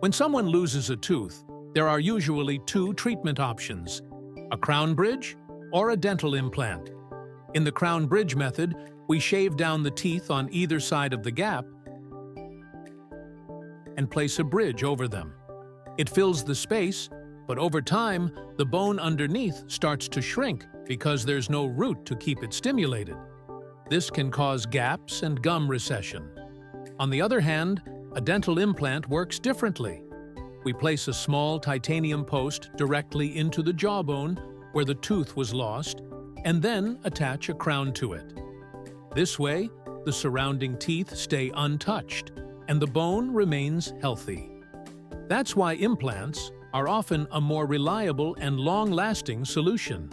When someone loses a tooth, there are usually two treatment options: a crown bridge or a dental implant. In the crown bridge method, we shave down the teeth on either side of the gap and place a bridge over them. It fills the space, but over time, the bone underneath starts to shrink because there's no root to keep it stimulated. This can cause gaps and gum recession. On the other hand, a dental implant works differently. We place a small titanium post directly into the jawbone where the tooth was lost, and then attach a crown to it. This way, the surrounding teeth stay untouched, and the bone remains healthy. That's why implants are often a more reliable and long-lasting solution.